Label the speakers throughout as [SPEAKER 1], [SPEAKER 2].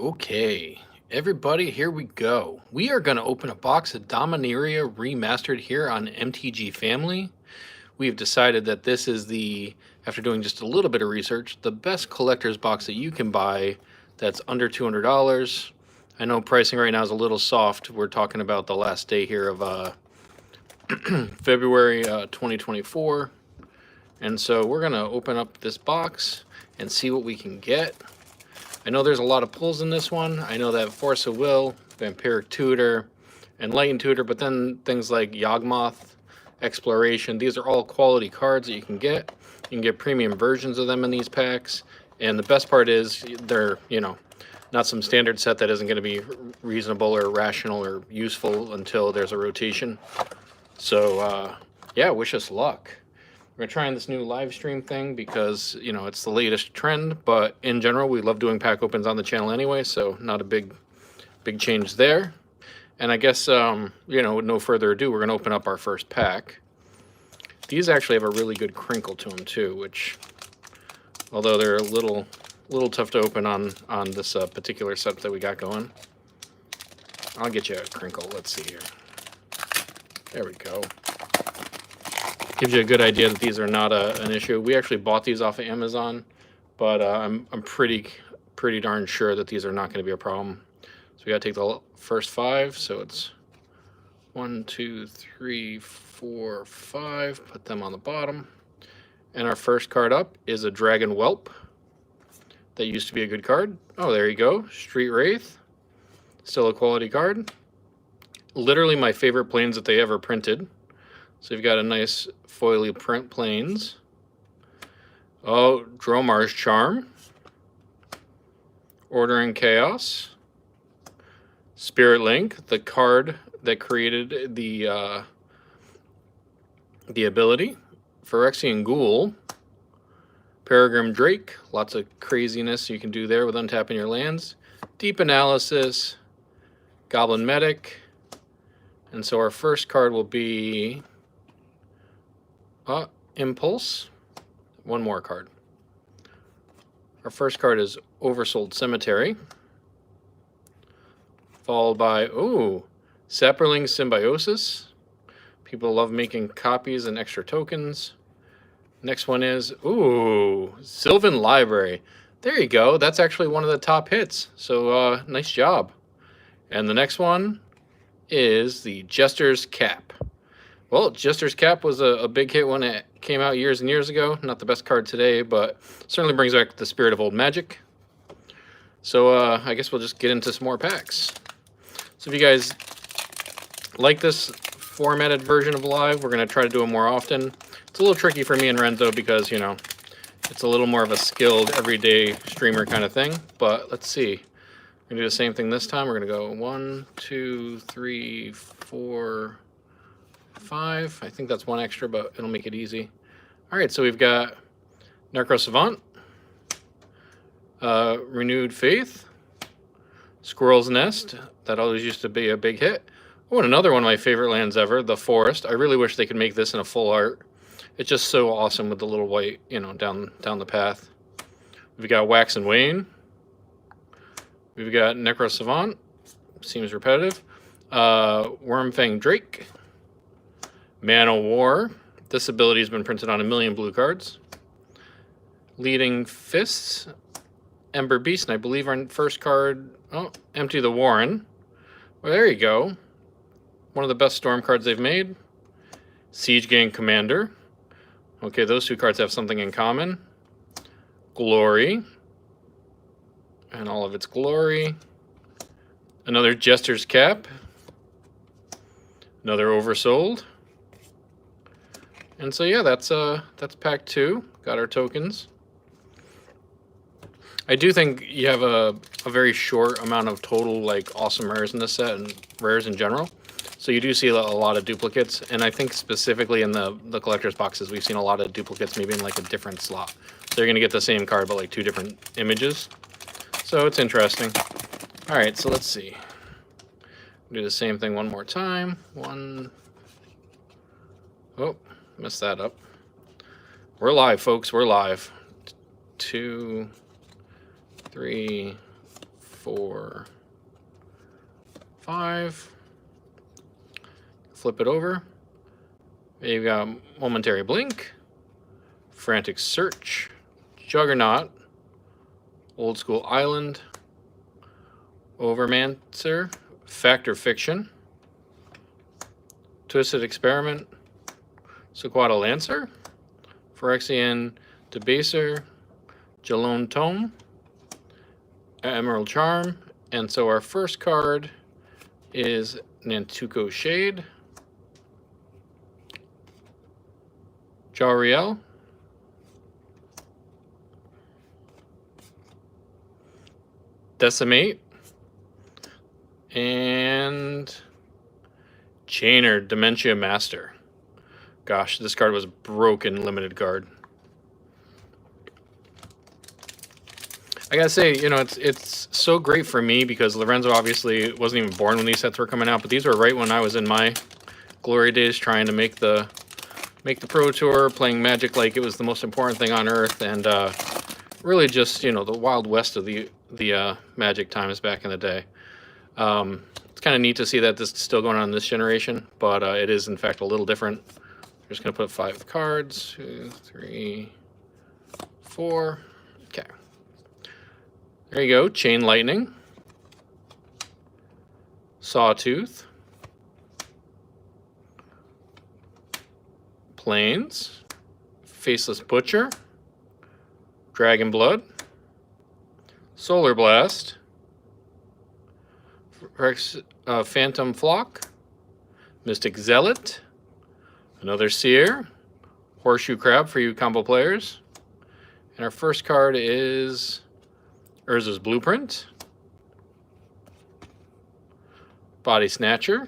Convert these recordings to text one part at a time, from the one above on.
[SPEAKER 1] Okay, everybody, here we go. We are going to open a box of Dominaria Remastered here on MTG Family. We've decided that this is after doing just a little bit of research, the best collector's box that you can buy that's under $200. I know pricing right now is a little soft. We're talking about the last day here of February 2024. And so we're going to open up this box and see what we can get. I know there's a lot of pulls in this one. I know that Force of Will, Vampiric Tutor, and Lightning Tutor, but then things like Yawgmoth, Exploration, these are all quality cards that you can get. You can get premium versions of them in these packs. And the best part is they're, not some standard set that isn't going to be reasonable or rational or useful until there's a rotation. So, yeah, wish us luck. We're trying this new live stream thing because, it's the latest trend, but in general, we love doing pack opens on the channel anyway, so not a big change there. And I guess, with no further ado, we're going to open up our first pack. These actually have a really good crinkle to them, too, which, although they're a little tough to open on this particular set that we got going. I'll get you a crinkle. Let's see here. There we go. Gives you a good idea that these are not an issue. We actually bought these off of Amazon, but I'm pretty darn sure that these are not going to be a problem. So we got to take the first 5. So it's 1, 2, 3, 4, 5. Put them on the bottom. And our first card up is a Dragon Whelp. That used to be a good card. Oh, there you go. Street Wraith. Still a quality card. Literally my favorite planes that they ever printed. So you've got a nice foily print planes. Oh, Dromar's Charm. Ordering Chaos. Spirit Link, the card that created the ability. Phyrexian Ghoul. Peregrine Drake, lots of craziness you can do there with untapping your lands. Deep Analysis. Goblin Medic. And so our first card will be Impulse. One more card. Our first card is Oversold Cemetery. Followed by, Sapperling Symbiosis. People love making copies and extra tokens. Next one is, Sylvan Library. There you go. That's actually one of the top hits. So, nice job. And the next one is the Jester's Cap. Well, Jester's Cap was a big hit when it came out years and years ago. Not the best card today, but certainly brings back the spirit of old Magic. So I guess we'll just get into some more packs. So if you guys like this formatted version of Live, we're going to try to do it more often. It's a little tricky for me and Renzo because, it's a little more of a skilled everyday streamer kind of thing. But let's see. We're going to do the same thing this time. We're going to go 1, 2, 3, 4, 5. I think that's one extra, but it'll make it easy. All right, so we've got Necro Savant, Renewed Faith, Squirrel's Nest. That always used to be a big hit. Oh, and another one of my favorite lands ever, the Forest. I really wish they could make this in a full art. It's just so awesome with the little white, down the path. We've got Wax and Wane. We've got Necro Savant. Seems repetitive. Wormfang Drake. Man of War. This ability has been printed on 1 million blue cards. Leading Fists. Ember Beast. And I believe our first card... Empty the Warren. Well, there you go. One of the best Storm cards they've made. Siege Gang Commander. Okay, those two cards have something in common. Glory. And all of its glory. Another Jester's Cap. Another Oversold. And so yeah, that's pack 2. Got our tokens. I do think you have a very short amount of total awesome rares in this set and rares in general. So you do see a lot of duplicates, and I think specifically in the collector's boxes, we've seen a lot of duplicates maybe in a different slot. So you're going to get the same card, but 2 different images. So it's interesting. All right, so let's see. Do the same thing one more time. 1. Oh, messed that up. We're live, folks. We're live. 2, 3, 4, 5. Flip it over. You've got Momentary Blink, Frantic Search, Juggernaut, Old School Island, Overmancer, Factor Fiction, Twisted Experiment, Sequata Lancer, Phyrexian Debaser, Jalone Tome, Emerald Charm, and so our first card is Nantuko Shade, Jariel, Decimate, and Chainer Dementia Master. Gosh, this card was broken limited card. I gotta say, you know, it's so great for me because Lorenzo obviously wasn't even born when these sets were coming out, but these were right when I was in my glory days trying to make the Pro Tour, playing Magic like it was the most important thing on earth, and really just, you know, the Wild West of the Magic times back in the day. It's kind of neat to see that this is still going on in this generation, but it is in fact a little different. I'm just gonna put 5 cards, 2, 3, 4. Okay. There you go. Chain Lightning, Sawtooth, Plains, Faceless Butcher, Dragon Blood, Solar Blast, Phantom Flock, Mystic Zealot, another Seer, Horseshoe Crab for you combo players, and our first card is Urza's Blueprint, Body Snatcher,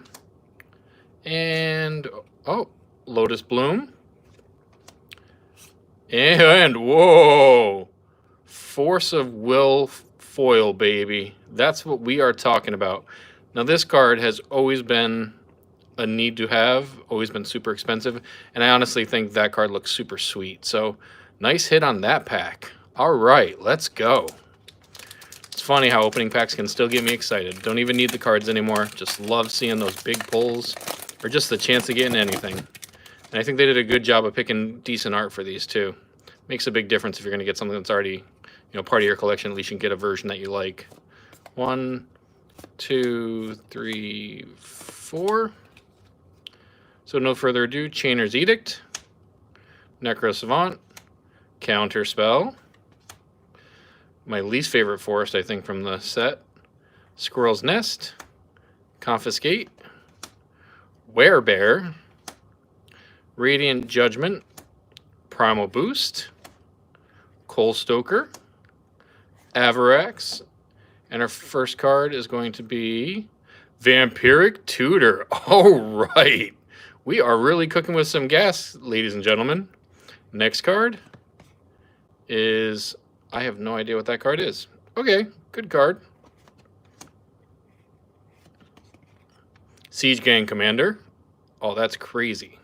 [SPEAKER 1] and Lotus Bloom, and whoa, Force of Will foil, baby. That's what we are talking about. Now this card has always been a need to have, always been super expensive, and I honestly think that card looks super sweet. So nice hit on that pack. All right, let's go. It's funny how opening packs can still get me excited. Don't even need the cards anymore. Just love seeing those big pulls or just the chance of getting anything. And I think they did a good job of picking decent art for these too. Makes a big difference if you're going to get something that's already, you know, part of your collection. At least you can get a version that you like. 1, 2, 3, 4. So no further ado, Chainer's Edict, Necro Savant, Counter Spell, my least favorite forest, I think, from the set, Squirrel's Nest, Confiscate, Werebear, Radiant Judgment, Primal Boost, Coal Stoker, Avarax, and our first card is going to be Vampiric Tutor. All right. We are really cooking with some gas, ladies and gentlemen. Next card is, I have no idea what that card is. Okay, good card. Siege Gang Commander. Oh, that's crazy.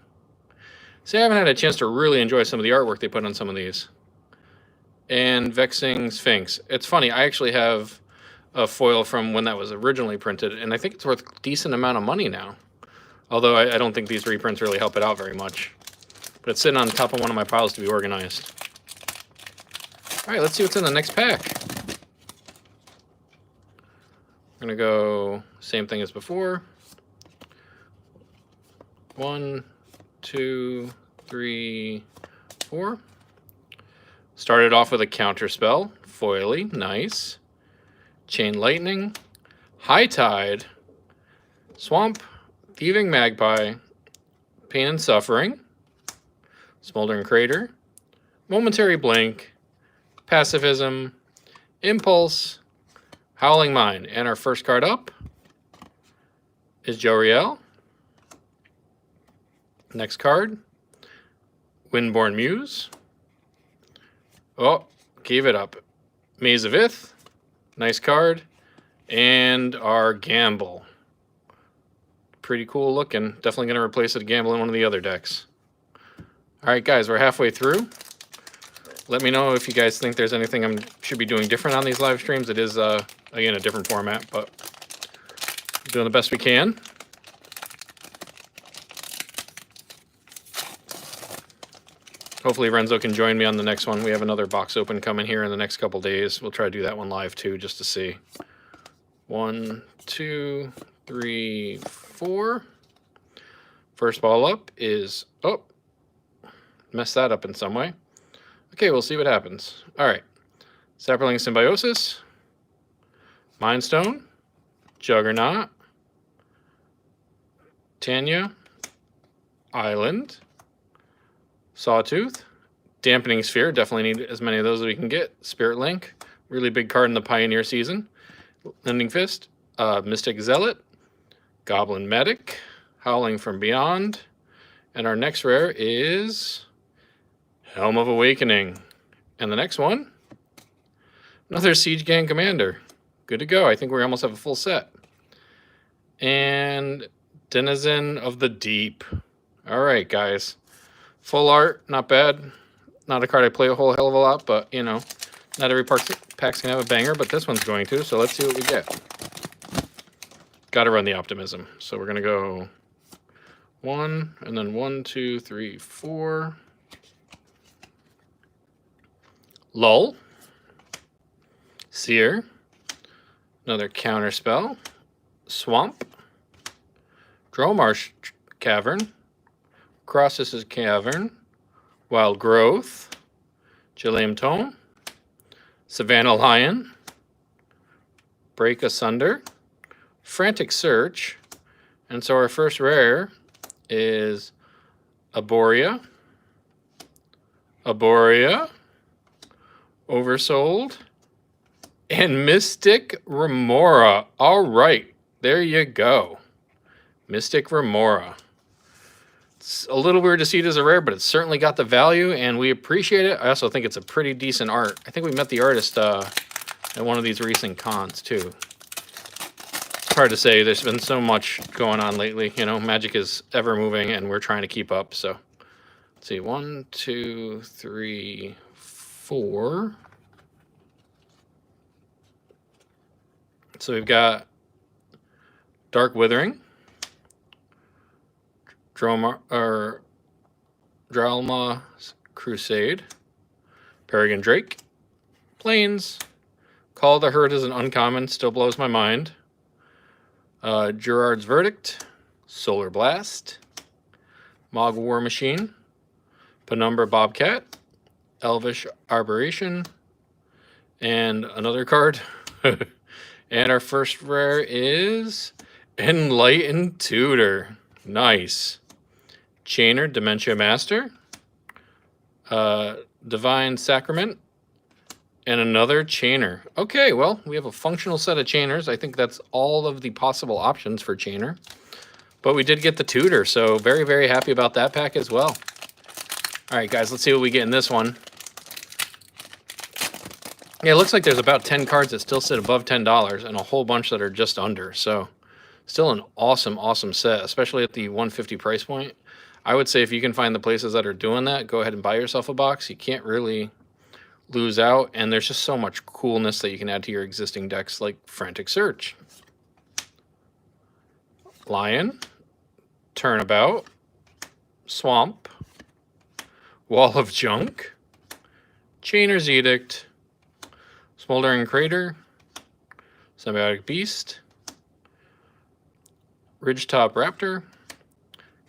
[SPEAKER 1] See, I haven't had a chance to really enjoy some of the artwork they put on some of these. And Vexing Sphinx. It's funny, I actually have a foil from when that was originally printed, and I think it's worth a decent amount of money now. Although I don't think these reprints really help it out very much. But it's sitting on top of one of my piles to be organized. All right, let's see what's in the next pack. We're gonna go same thing as before. 1, 2, 3, 4. Started off with a counter spell, foily, nice. Chain Lightning, High Tide, Swamp, Thieving Magpie, Pain and Suffering, Smoldering Crater, Momentary Blink, Pacifism, Impulse, Howling Mine. And our first card up is Jariel. Next card, Windborn Muse. Oh, gave it up. Maze of Ith, nice card. And our Gamble. Pretty cool looking. Definitely going to replace it, Gamble, in one of the other decks. All right, guys, we're halfway through. Let me know if you guys think there's anything I should be doing different on these live streams. It is, again, a different format, but doing the best we can. Hopefully Renzo can join me on the next one. We have another box open coming here in the next couple days. We'll try to do that one live too, just to see. 1, 2, 3, 4. First ball up is, oh, messed that up in some way. Okay, we'll see what happens. All right, Sapperling Symbiosis, Mind Stone, Juggernaut, Tanya, Island, Sawtooth, Dampening Sphere, definitely need as many of those as we can get. Spirit Link, really big card in the Pioneer season. Lending Fist, Mystic Zealot, Goblin Medic, Howling from Beyond, and our next rare is Helm of Awakening. And the next one, another Siege Gang Commander. Good to go. I think we almost have a full set. And Denizen of the Deep. All right, guys. Full art, not bad. Not a card I play a whole hell of a lot, but, you know, not every pack's going to have a banger, but this one's going to, so let's see what we get. Got to run the optimism. So we're going to go 1, and then 1, 2, 3, 4. Lull. Seer. Another counter spell. Swamp. Dromarsh Cavern. Crosses' Cavern, Wild Growth, Jillium Tome, Savannah Lion, Break Asunder, Frantic Search, and so our first rare is Arborea, Oversold, and Mystic Remora. All right, there you go. Mystic Remora. It's a little weird to see it as a rare, but it's certainly got the value, and we appreciate it. I also think it's a pretty decent art. I think we met the artist at one of these recent cons, too. It's hard to say. There's been so much going on lately. You know, Magic is ever moving, and we're trying to keep up. So, let's see. 1, 2, 3, 4. So we've got Dark Withering, Dralma Crusade, Peregrine Drake, Plains, Call of the Herd is an uncommon, still blows my mind. Gerard's Verdict, Solar Blast, Mog War Machine, Penumbra Bobcat, Elvish Arboration, and another card. And our first rare is Enlightened Tutor. Nice. Chainer, Dementia Master, Divine Sacrament, and another Chainer. Okay, well, we have a functional set of Chainers. I think that's all of the possible options for Chainer. But we did get the Tutor, so very, very happy about that pack as well. All right, guys, let's see what we get in this one. Yeah, it looks like there's about 10 cards that still sit above $10 and a whole bunch that are just under. So still an awesome, awesome set, especially at the $150 price point. I would say if you can find the places that are doing that, go ahead and buy yourself a box. You can't really lose out, and there's just so much coolness that you can add to your existing decks, like Frantic Search, Lion, Turnabout, Swamp, Wall of Junk, Chainer's Edict, Smoldering Crater, Symbiotic Beast, Ridgetop Raptor,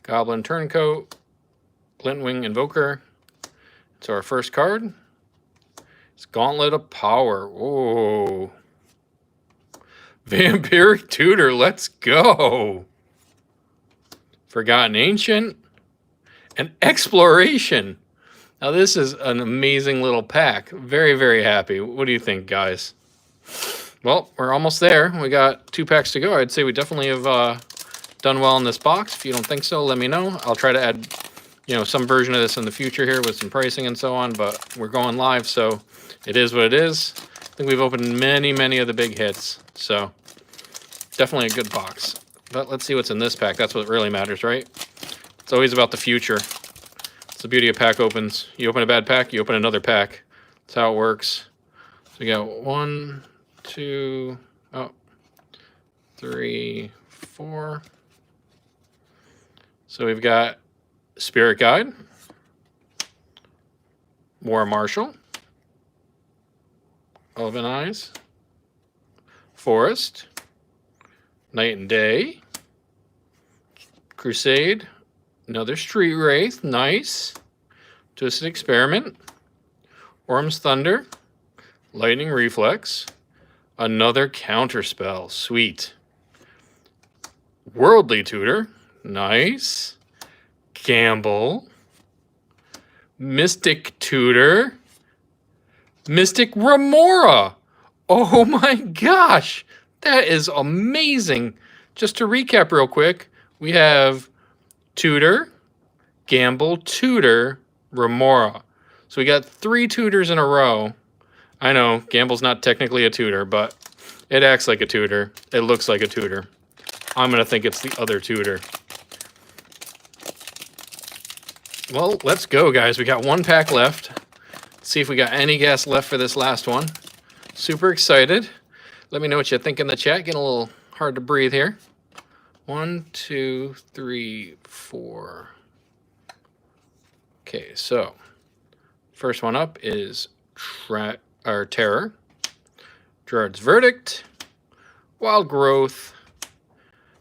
[SPEAKER 1] Goblin Turncoat, Glintwing Invoker. So our first card is Gauntlet of Power. Whoa. Vampiric Tutor, let's go. Forgotten Ancient and Exploration. Now this is an amazing little pack. Very, very happy. What do you think, guys? Well, we're almost there. We got 2 packs to go. I'd say we definitely have done well in this box. If you don't think so, let me know. I'll try to add, you know, some version of this in the future here with some pricing and so on, but we're going live, so it is what it is. I think we've opened many, many of the big hits, so definitely a good box. But let's see what's in this pack. That's what really matters, right? It's always about the future. It's the beauty of pack opens. You open a bad pack, you open another pack. That's how it works. So we got 1, 2, 3, 4. So we've got Spirit Guide, War Marshal, Elven Eyes, Forest, Night and Day, Crusade, another Street Wraith, nice, Twisted Experiment, Orm's Thunder, Lightning Reflex, another Counterspell, sweet, Worldly Tutor, nice, Gamble, Mystic Tutor, Mystic Remora. Oh my gosh, that is amazing. Just to recap real quick, we have Tutor, Gamble, Tutor, Remora. So we got 3 tutors in a row. I know, Gamble's not technically a tutor, but it acts like a tutor. It looks like a tutor. I'm going to think it's the other tutor. Well, let's go, guys. We got 1 pack left. Let's see if we got any gas left for this last one. Super excited. Let me know what you think in the chat. Getting a little hard to breathe here. 1, 2, 3, 4. Okay, so first one up is Terror, Gerard's Verdict, Wild Growth,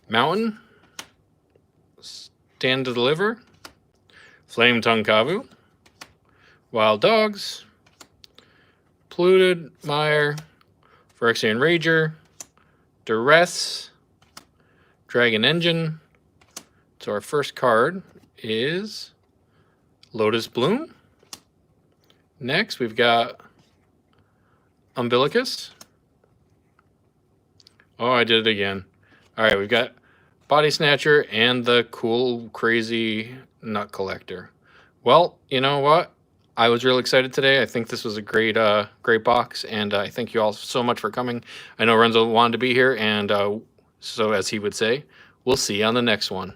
[SPEAKER 1] Mountain, Stand to Deliver, Flame Tongue Kavu, Wild Dogs, Polluted Mire, Phyrexian Rager, Duress, Dragon Engine. So our first card is Lotus Bloom. Next, we've got Umbilicus. Oh, I did it again. All right, we've got Body Snatcher and the cool, crazy Nut Collector. Well, you know what? I was real excited today. I think this was a great great box, and I thank you all so much for coming. I know Renzo wanted to be here, and so as he would say, we'll see you on the next one.